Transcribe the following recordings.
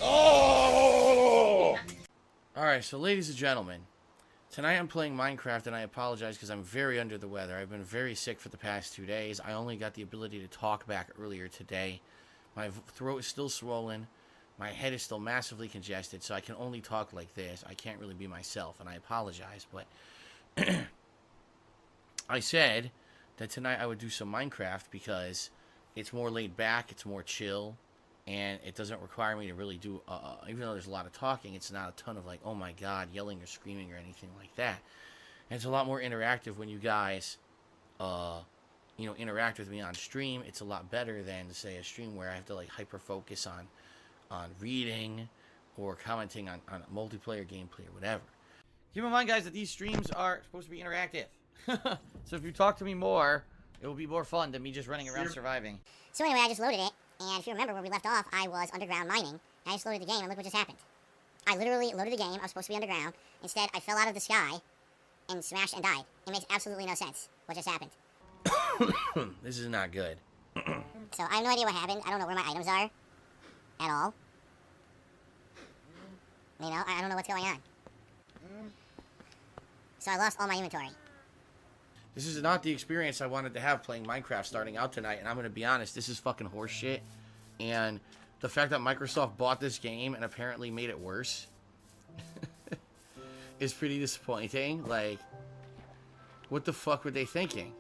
Oh! Alright, so ladies and gentlemen, tonight I'm playing Minecraft, and I apologize because I'm very under the weather. I've been very sick for the past 2 days. I only got the ability to talk back earlier today. My throat is still swollen. My head is still massively congested, so I can only talk like this. I can't really be myself, and I apologize, but I said that tonight I would do some Minecraft because it's more laid back, it's more chill, and it doesn't require me to really do, even though there's a lot of talking, it's not a ton of like, oh my god, yelling or screaming or anything like that. And it's a lot more interactive when you guys, interact with me on stream. It's a lot better than, say, a stream where I have to like hyper focus on reading or commenting on multiplayer gameplay or whatever. Keep in mind, guys, that these streams are supposed to be interactive. So if you talk to me more, it will be more fun than me just running around surviving. So anyway, I just loaded it, and if you remember where we left off, I was underground mining, and I just loaded the game, and look what just happened. I literally loaded the game, I was supposed to be underground, instead I fell out of the sky, and smashed and died. It makes absolutely no sense what just happened. This is not good. So I have no idea what happened, I don't know where my items are, at all. You know, I don't know what's going on. So I lost all my inventory. This is not the experience I wanted to have playing Minecraft starting out tonight, and I'm going to be honest, this is fucking horseshit. And the fact that Microsoft bought this game and apparently made it worse is pretty disappointing. Like, what the fuck were they thinking?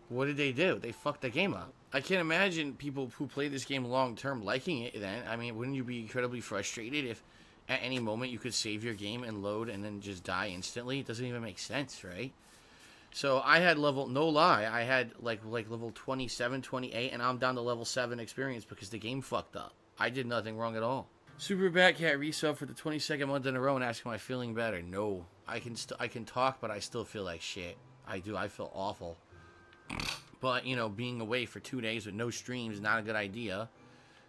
What did they do? They fucked the game up. I can't imagine people who play this game long term liking it then. I mean, wouldn't you be incredibly frustrated if at any moment you could save your game and load and then just die instantly? It doesn't even make sense, right? So I had no lie, I had like level 27, 28, and I'm down to level 7 experience because the game fucked up. I did nothing wrong at all. Super Batcat resub for the 22nd month in a row and asking, am I feeling better? No. I can talk, but I still feel like shit. I do. I feel awful. But, you know, being away for 2 days with no streams is not a good idea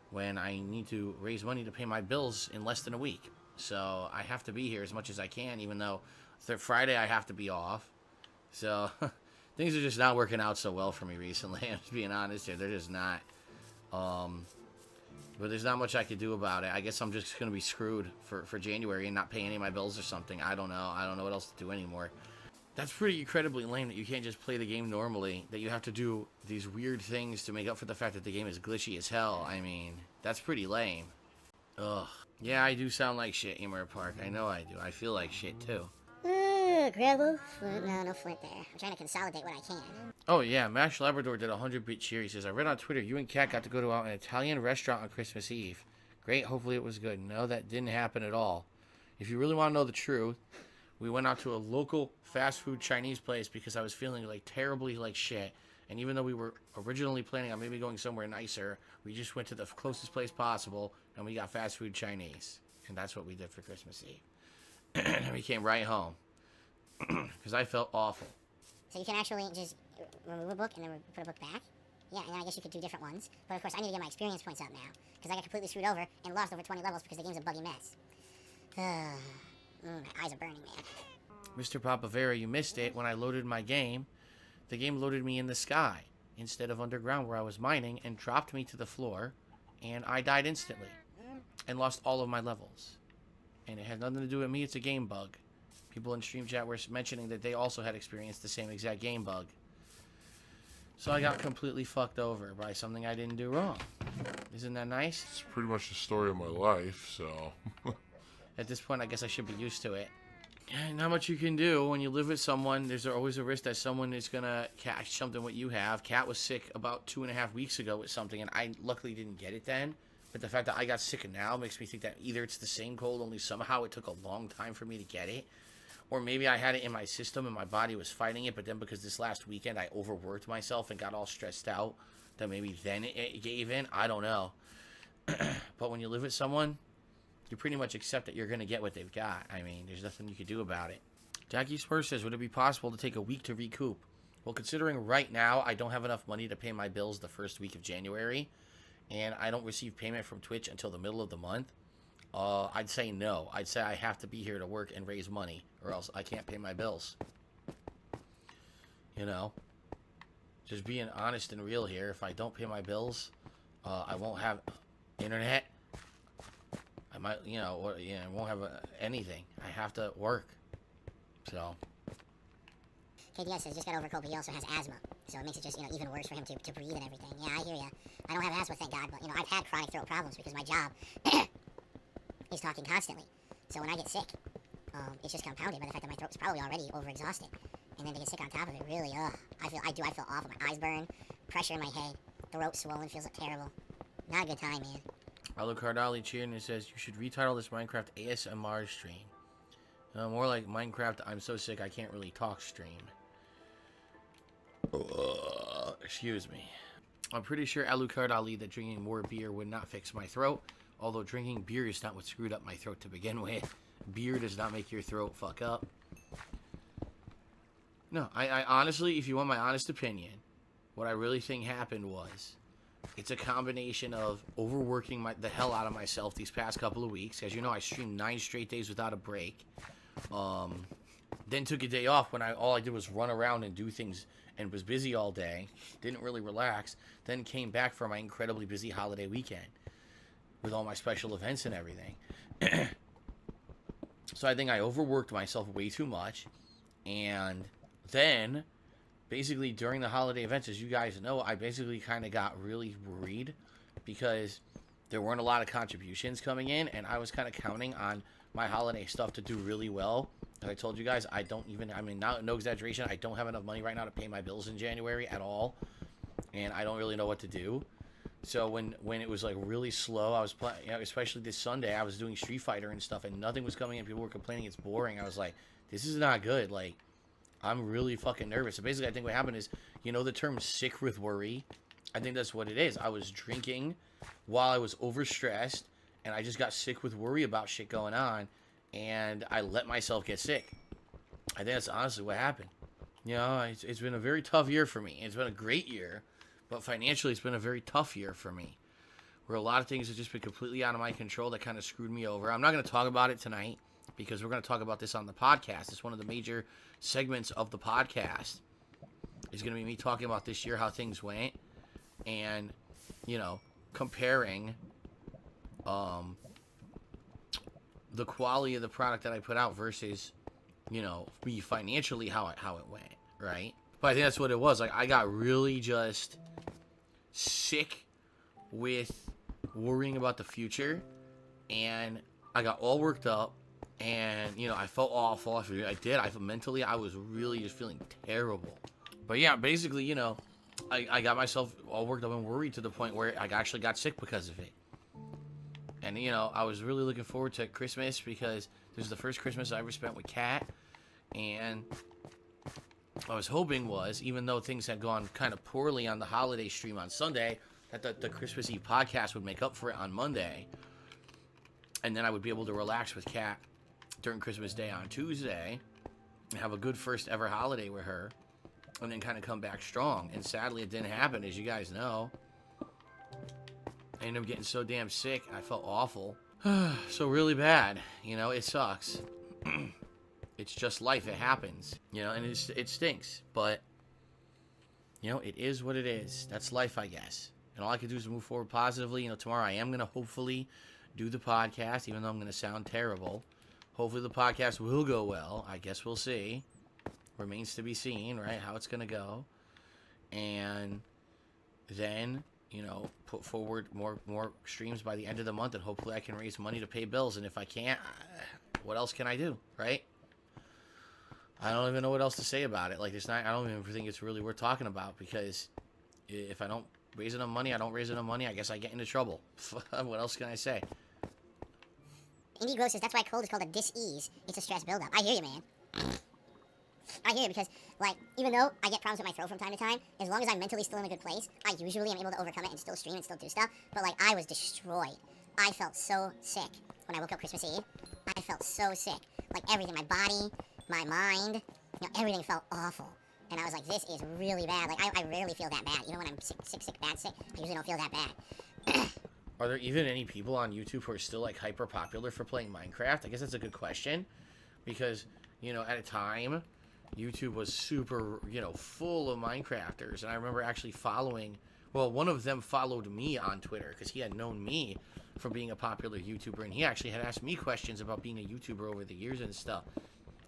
when I need to raise money to pay my bills in less than a week. So I have to be here as much as I can, even though Friday I have to be off. So things are just not working out so well for me recently. I'm just being honest here. They're just not. But there's not much I could do about it. I guess I'm just going to be screwed for January and not pay any of my bills or something. I don't know. I don't know what else to do anymore. That's pretty incredibly lame that you can't just play the game normally. That you have to do these weird things to make up for the fact that the game is glitchy as hell. I mean, that's pretty lame. Ugh. Yeah, I do sound like shit, Emer Park. I know I do. I feel like shit, too. Gravel, flint, no flint there. I'm trying to consolidate what I can. Oh yeah, Mash Labrador did a 100-bit cheer. He says, I read on Twitter, you and Kat got to go to an Italian restaurant on Christmas Eve. Great, hopefully it was good. No, that didn't happen at all. If you really want to know the truth, we went out to a local fast food Chinese place because I was feeling like terribly like shit. And even though we were originally planning on maybe going somewhere nicer, we just went to the closest place possible and we got fast food Chinese. And that's what we did for Christmas Eve. And we came right home. Because I felt awful. So you can actually just remove a book and then put a book back? Yeah, and then I guess you could do different ones. But of course, I need to get my experience points up now. Because I got completely screwed over and lost over 20 levels because the game's a buggy mess. My eyes are burning, man. Mr. Papavera, you missed it. When I loaded my game, the game loaded me in the sky instead of underground where I was mining and dropped me to the floor. And I died instantly. And lost all of my levels. And it had nothing to do with me. It's a game bug. People in stream chat were mentioning that they also had experienced the same exact game bug. So I got completely fucked over by something I didn't do wrong. Isn't that nice? It's pretty much the story of my life, so... At this point, I guess I should be used to it. Not much you can do. When you live with someone, there's always a risk that someone is going to catch something what you have. Kat was sick about 2.5 weeks ago with something, and I luckily didn't get it then. But the fact that I got sick now makes me think that either it's the same cold, only somehow it took a long time for me to get it. Or maybe I had it in my system and my body was fighting it, but then because this last weekend I overworked myself and got all stressed out, that maybe then it gave in. I don't know. But when you live with someone, you pretty much accept that you're going to get what they've got. I mean, there's nothing you can do about it. Jackie Spurs says, would it be possible to take a week to recoup? Well, considering right now I don't have enough money to pay my bills the first week of January, and I don't receive payment from Twitch until the middle of the month, I'd say no. I'd say I have to be here to work and raise money, or else I can't pay my bills. You know? Just being honest and real here. If I don't pay my bills, I won't have internet. I might, I won't have anything. I have to work. So. KDS says just got over cold, but he also has asthma, so it makes it just even worse for him to breathe and everything. Yeah, I hear ya. I don't have asthma, thank God, but I've had chronic throat problems because my job is talking constantly. So when I get sick, it's just compounded by the fact that my throat is probably already overexhausted, and then to get sick on top of it, really, I feel awful. My eyes burn, pressure in my head, throat swollen, feels like terrible. Not a good time, man. Alucard Ali cheering and says you should retitle this Minecraft ASMR stream. More like Minecraft I'm so sick I can't really talk stream. Excuse me. I'm pretty sure Alucard Ali that drinking more beer would not fix my throat. Although drinking beer is not what screwed up my throat to begin with. Beer does not make your throat fuck up. No, I honestly, if you want my honest opinion, what I really think happened was it's a combination of overworking the hell out of myself these past couple of weeks. As you know, I streamed 9 straight days without a break. Then took a day off when all I did was run around and do things and was busy all day. Didn't really relax. Then came back for my incredibly busy holiday weekend with all my special events and everything. So I think I overworked myself way too much. And then, basically during the holiday events, as you guys know, I basically kind of got really worried because there weren't a lot of contributions coming in, and I was kind of counting on my holiday stuff to do really well. As I told you guys, no exaggeration, I don't have enough money right now to pay my bills in January at all, and I don't really know what to do. So when it was like really slow, I was playing, especially this Sunday, I was doing Street Fighter and stuff, and nothing was coming in. People were complaining it's boring. I was like, this is not good. Like, I'm really fucking nervous. So basically, I think what happened is, the term sick with worry? I think that's what it is. I was drinking while I was overstressed, and I just got sick with worry about shit going on, and I let myself get sick. I think that's honestly what happened. It's been a very tough year for me. It's been a great year, but financially, it's been a very tough year for me, where a lot of things have just been completely out of my control that kind of screwed me over. I'm not going to talk about it tonight, because we're going to talk about this on the podcast. It's one of the major segments of the podcast. It's going to be me talking about this year, how things went, and, comparing the quality of the product that I put out versus, me financially, how it went, right? But I think that's what it was. Like, I got really just sick with worrying about the future, and I got all worked up. And, I felt awful. Mentally, I was really just feeling terrible. But yeah, basically, I got myself all worked up and worried to the point where I actually got sick because of it. And, I was really looking forward to Christmas because this is the first Christmas I ever spent with Kat. And what I was hoping was, even though things had gone kind of poorly on the holiday stream on Sunday, that the Christmas Eve podcast would make up for it on Monday. And then I would be able to relax with Kat during Christmas Day on Tuesday and have a good first ever holiday with her, and then kind of come back strong. And sadly, it didn't happen, as you guys know. I ended up getting so damn sick, I felt awful. So really bad. It sucks. It's just life. It happens. And it stinks. But, it is what it is. That's life, I guess. And all I can do is move forward positively. Tomorrow I am going to hopefully do the podcast, even though I'm going to sound terrible. Hopefully the podcast will go well. I guess we'll see. Remains to be seen, right, how it's going to go. And then, put forward more streams by the end of the month, and hopefully I can raise money to pay bills. And if I can't, what else can I do, right? I don't even know what else to say about it. Like, I don't even think it's really worth talking about, because if I don't raise enough money, I don't raise enough money, I guess I get into trouble. What else can I say? Indie Gross says that's why cold is called a dis-ease. It's a stress buildup. I hear you, man. I hear you, because, even though I get problems with my throat from time to time, as long as I'm mentally still in a good place, I usually am able to overcome it and still stream and still do stuff. But, I was destroyed. I felt so sick when I woke up Christmas Eve. I felt so sick. Everything, my body, my mind, everything felt awful. And I was like, this is really bad. I rarely feel that bad. When I'm sick, bad, sick, I usually don't feel that bad. Are there even any people on YouTube who are still, hyper popular for playing Minecraft? I guess that's a good question. Because, at a time, YouTube was super, you know, full of Minecrafters. And I remember actually following, well, one of them followed me on Twitter because he had known me from being a popular YouTuber. And he actually had asked me questions about being a YouTuber over the years and stuff,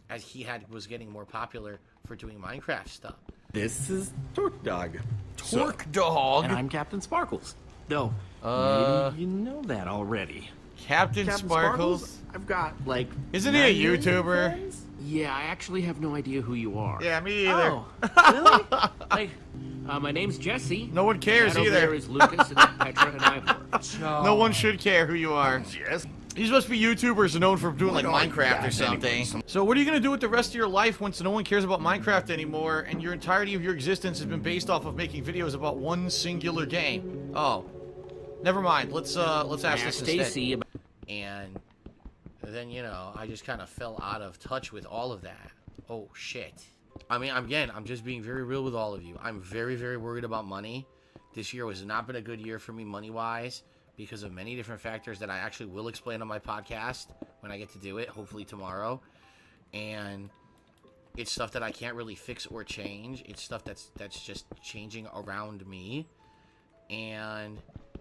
as he was getting more popular for doing Minecraft stuff. This is Torque Dog. Torque Dog? And I'm Captain Sparkles. Though, maybe you know that already. Captain Sparkles? I've got, like... Isn't he a 9 million YouTuber? friends? Yeah, I actually have no idea who you are. Yeah, me either. Oh, really? Like, my name's Jesse. No one cares that over either. There is Lucas and Petra and Ivor. No one should care who you are. Yes. These must be YouTubers known for doing like Minecraft or something. So what are you going to do with the rest of your life once no one cares about Minecraft anymore and your entirety of your existence has been based off of making videos about one singular game? Oh. Never mind. Let's ask this Stacy. instead. And then, you know, I just kind of fell out of touch with all of that. Oh, shit. I mean, again, I'm just being very real with all of you. I'm very, very worried about money. This year has not been a good year for me money-wise because of many different factors that I actually will explain on my podcast when I get to do it, hopefully tomorrow. And it's stuff that I can't really fix or change. It's stuff that's just changing around me. And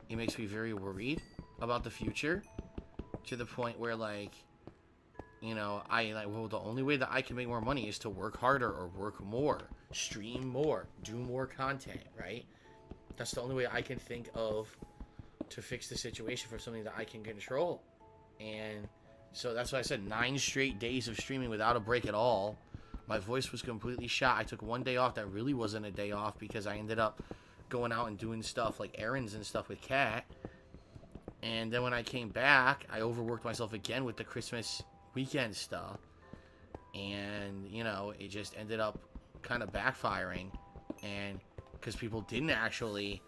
it makes me very worried about the future, to the point where, like, you know, well, the only way that I can make more money is to work harder or work more, stream more, do more content, right? That's the only way I can think of to fix the situation for something that I can control. And so that's why I said 9 straight days of streaming without a break at all. My voice was completely shot. I took one day off that really wasn't a day off because I ended up going out and doing stuff like errands and stuff with Kat. And then when I came back, I overworked myself again with the Christmas weekend stuff. And, you know, it just ended up kind of backfiring. And because people didn't actually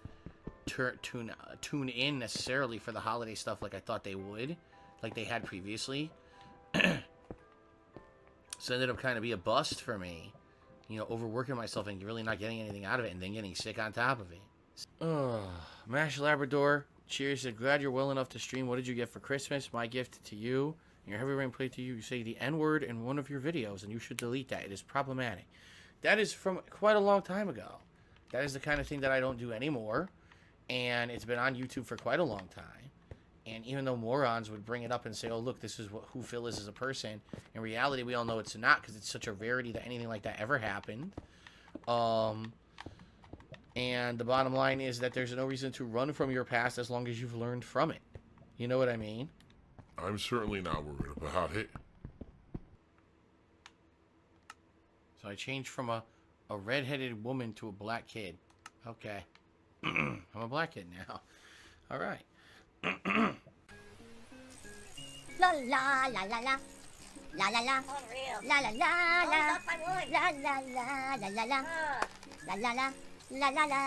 tune in necessarily for the holiday stuff like I thought they would, like they had previously. So it ended up kind of be a bust for me. You know, overworking myself and really not getting anything out of it and then getting sick on top of it. Mash Labrador, cheers. Glad you're well enough to stream. What did you get for Christmas? My gift to you. Your Heavy Rain play to you. You say the N-word in one of your videos, and you should delete that. It is problematic. That is from quite a long time ago. That is the kind of thing that I don't do anymore. And it's been on YouTube for quite a long time. And even though morons would bring it up and say, oh, look, this is who Phil is as a person, in reality, we all know it's not, because it's such a rarity that anything like that ever happened. And the bottom line is that there's no reason to run from your past as long as you've learned from it. You know what I mean? I'm certainly not worried about it. So I changed from a redheaded woman to a black kid. Okay. I'm a black kid now. All right. La la la la la. La la la. Unreal. La la la la. La la la la la la la. La la la. La la la la.